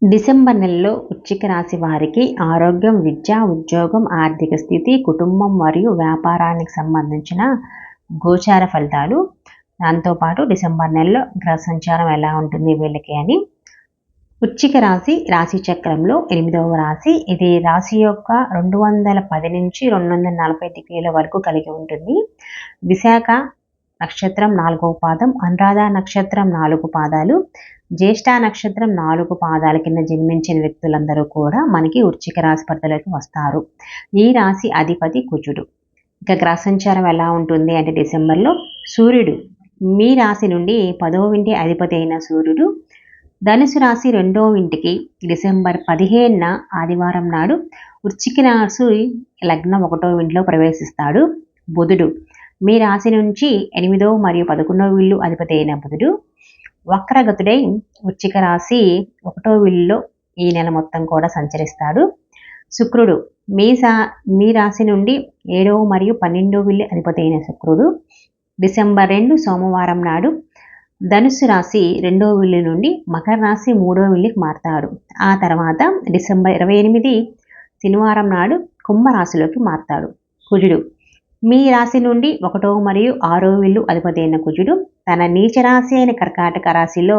December నెలలో వృశ్చిక రాశి వారికి ఆరోగ్యం, విద్య, ఉద్యోగం, ఆర్థిక స్థితి, కుటుంబం మరియు వ్యాపారానికి సంబంధించిన గోచార ఫలితాలు, దాంతోపాటు డిసెంబర్ నెలలో గ్రహ సంచారం ఎలా ఉంటుంది వీళ్ళకి అని. వృశ్చిక రాశి రాశి చక్రంలో 8వ రాశి. ఇది రాశి యొక్క 210 నుంచి 240 డిగ్రీల వరకు కలిగి ఉంటుంది. విశాఖ నక్షత్రం 4వ పాదం, అనురాధ నక్షత్రం 4 పాదాలు, జ్యేష్ఠ నక్షత్రం 4 పాదాల కింద జన్మించిన వ్యక్తులందరూ కూడా మనకి వృశ్చిక రాశి పరిధిలోకి వస్తారు. ఈ రాశి అధిపతి కుజుడు. ఇక గ్రహ సంచారం ఎలా ఉంటుంది అంటే డిసెంబర్లో సూర్యుడు మీ రాశి నుండి 10వ ఇంటి అధిపతి అయిన సూర్యుడు ధనుసు రాశి 2వ ఇంటికి డిసెంబర్ 15న ఆదివారం నాడు వృశ్చిక రాశి లగ్నం 1వ ఇంట్లో ప్రవేశిస్తాడు. బుధుడు మీ రాశి నుంచి 8వ మరియు 11వ ఇల్లు అధిపతి అయిన బుధుడు వక్రగతుడై వృశ్చిక రాశి 1వ ఇల్లులో ఈ నెల మొత్తం కూడా సంచరిస్తాడు. శుక్రుడు మీ రాశి నుండి 7వ మరియు 12వ ఇల్లు అధిపతి అయిన శుక్రుడు డిసెంబర్ 2 సోమవారం నాడు ధనుస్సు రాశి 2వ ఇల్లు నుండి మకర రాశి 3వ ఇల్లుకి మారతాడు. ఆ తర్వాత డిసెంబర్ 28 శనివారం నాడు కుంభరాశిలోకి మారతాడు. కుజుడు మీ రాశి నుండి 1వ మరియు 6వ ఇల్లు అధిపతి అయిన కుజుడు తన నీచ రాశి అయిన కర్కాటక రాశిలో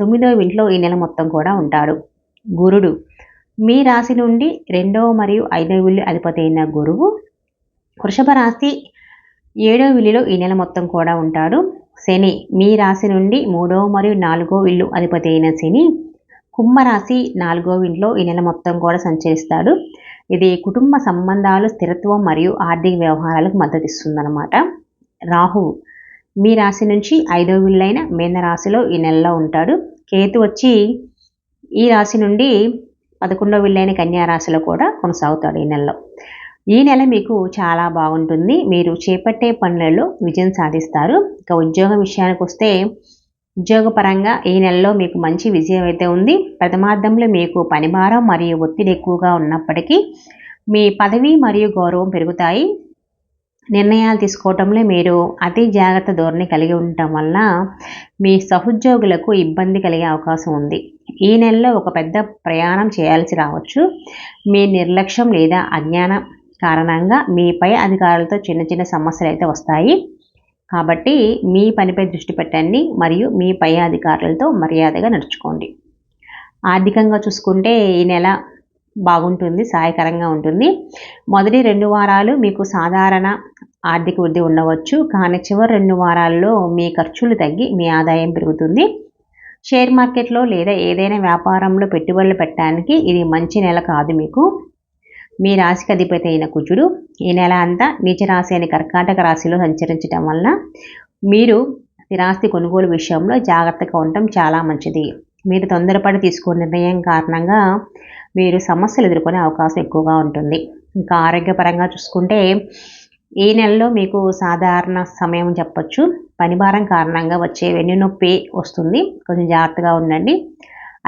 9వ ఇంట్లో ఈ నెల మొత్తం కూడా ఉంటాడు. గురుడు మీ రాశి నుండి 2వ మరియు 5వ ఇల్లు అధిపతి అయిన గురువు వృషభ రాశి 7వ ఇల్లులో ఈ నెల మొత్తం కూడా ఉంటాడు. శని మీ రాశి నుండి 3వ మరియు 4వ ఇల్లు అధిపతి అయిన శని కుంభరాశి 4వ ఇంట్లో ఈ నెల మొత్తం కూడా సంచరిస్తాడు. ఇది కుటుంబ సంబంధాలు, స్థిరత్వం మరియు ఆర్థిక వ్యవహారాలకు మద్దతు ఇస్తుందన్నమాట. రాహువు మీ రాశి నుంచి 5వ ఇల్లు అయిన మీన రాశిలో ఈ నెలలో ఉంటాడు. కేతు వచ్చి ఈ రాశి నుండి 11వ ఇల్లు అయిన కన్యా రాశిలో కూడా కొనసాగుతాడు ఈ నెలలో. ఈ నెల మీకు చాలా బాగుంటుంది. మీరు చేపట్టే పనులలో విజయం సాధిస్తారు. ఇక ఉద్యోగం విషయానికి వస్తే ఉద్యోగపరంగా ఈ నెలలో మీకు మంచి విజయం అయితే ఉంది. ప్రథమార్థంలో మీకు పనిభారం మరియు ఒత్తిడి ఎక్కువగా ఉన్నప్పటికీ మీ పదవి మరియు గౌరవం పెరుగుతాయి. నిర్ణయాలు తీసుకోవటంలో మీరు అతి జాగ్రత్త ధోరణి కలిగి ఉండటం వల్ల మీ సహోద్యోగులకు ఇబ్బంది కలిగే అవకాశం ఉంది. ఈ నెలలో ఒక పెద్ద ప్రయాణం చేయాల్సి రావచ్చు. మీ నిర్లక్ష్యం లేదా అజ్ఞానం కారణంగా మీ పై అధికారులతో చిన్న చిన్న సమస్యలు అయితే వస్తాయి. కాబట్టి మీ పనిపై దృష్టి పెట్టండి మరియు మీ పై అధికారులతో మర్యాదగా నడుచుకోండి. ఆర్థికంగా చూసుకుంటే ఈ నెల బాగుంటుంది, సహాయకరంగా ఉంటుంది. మొదటి 2 వారాలు మీకు సాధారణ ఆర్థిక వృద్ధి ఉండవచ్చు, కానీ చివరి 2 వారాల్లో మీ ఖర్చులు తగ్గి మీ ఆదాయం పెరుగుతుంది. షేర్ మార్కెట్లో లేదా ఏదైనా వ్యాపారంలో పెట్టుబడులు పెట్టడానికి ఇది మంచి నెల కాదు. మీకు మీ రాశికి అధిపతి అయిన కుజుడు ఈ నెల అంతా నీచ రాశి అయిన కర్కాటక రాశిలో సంచరించడం వలన మీరు స్థిరాస్తి కొనుగోలు విషయంలో జాగ్రత్తగా ఉండటం చాలా మంచిది. మీరు తొందరపడి తీసుకునే నిర్ణయం కారణంగా మీరు సమస్యలు ఎదుర్కొనే అవకాశం ఎక్కువగా ఉంటుంది. ఇంకా ఆరోగ్యపరంగా చూసుకుంటే ఈ నెలలో మీకు సాధారణ సమయం చెప్పచ్చు. పనిభారం కారణంగా వచ్చే వెన్నునొప్పి వస్తుంది, కొంచెం జాగ్రత్తగా ఉండండి.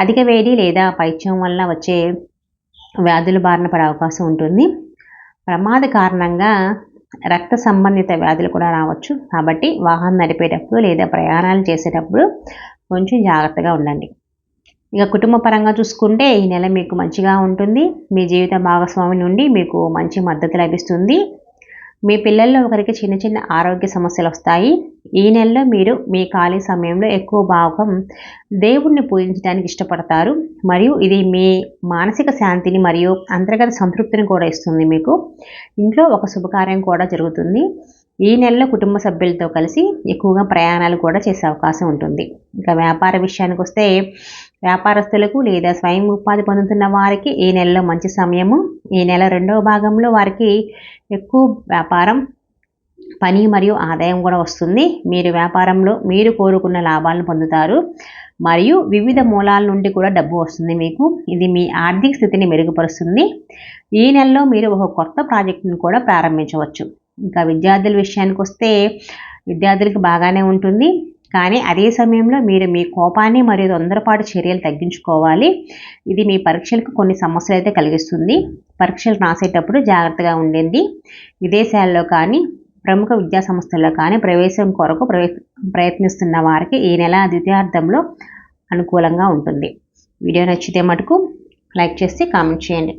అధిక వేడి లేదా పైత్యం వల్ల వచ్చే వ్యాధుల బారిన పడే అవకాశం ఉంటుంది. ప్రమాద కారణంగా రక్త సంబంధిత వ్యాధులు కూడా రావచ్చు. కాబట్టి వాహనం నడిపేటప్పుడు లేదా ప్రయాణాలు చేసేటప్పుడు కొంచెం జాగ్రత్తగా ఉండండి. ఇక కుటుంబ పరంగా చూసుకుంటే ఈ నెల మీకు మంచిగా ఉంటుంది. మీ జీవిత భాగస్వామి నుండి మీకు మంచి మద్దతు లభిస్తుంది. మీ పిల్లల్లో ఒకరికి చిన్న చిన్న ఆరోగ్య సమస్యలు వస్తాయి. ఈ నెలలో మీరు మీ ఖాళీ సమయంలో ఎక్కువ భాగం దేవుణ్ణి పూజించడానికి ఇష్టపడతారు మరియు ఇది మీ మానసిక శాంతిని మరియు అంతర్గత సంతృప్తిని కూడా ఇస్తుంది. మీకు ఇంట్లో ఒక శుభకార్యం కూడా జరుగుతుంది. ఈ నెలలో కుటుంబ సభ్యులతో కలిసి ఎక్కువగా ప్రయాణాలు కూడా చేసే అవకాశం ఉంటుంది. ఇంకా వ్యాపార విషయానికి వస్తే వ్యాపారస్తులకు లేదా స్వయం ఉపాధి పొందుతున్న వారికి ఈ నెలలో మంచి సమయము. ఈ నెల 2వ భాగంలో వారికి ఎక్కువ వ్యాపారం, పని మరియు ఆదాయం కూడా వస్తుంది. మీరు వ్యాపారంలో మీరు కోరుకున్న లాభాలను పొందుతారు మరియు వివిధ మూలాల నుండి కూడా డబ్బు వస్తుంది మీకు. ఇది మీ ఆర్థిక స్థితిని మెరుగుపరుస్తుంది. ఈ నెలలో మీరు ఒక కొత్త ప్రాజెక్టును కూడా ప్రారంభించవచ్చు. ఇంకా విద్యార్థుల విషయానికి వస్తే విద్యార్థులకు బాగానే ఉంటుంది, కానీ అదే సమయంలో మీరు మీ కోపాన్ని మరియు తొందరపాటు చర్యలు తగ్గించుకోవాలి. ఇది మీ పరీక్షలకు కొన్ని సమస్యలు అయితే కలిగిస్తుంది. పరీక్షలు రాసేటప్పుడు జాగ్రత్తగా ఉండండి. విదేశాల్లో కానీ ప్రముఖ విద్యా సంస్థల్లో కానీ ప్రవేశం కొరకు ప్రయత్నిస్తున్న వారికి ఈ నెల ద్వితీయార్థంలో అనుకూలంగా ఉంటుంది. వీడియో నచ్చితే మటుకు లైక్ చేసి కామెంట్ చేయండి.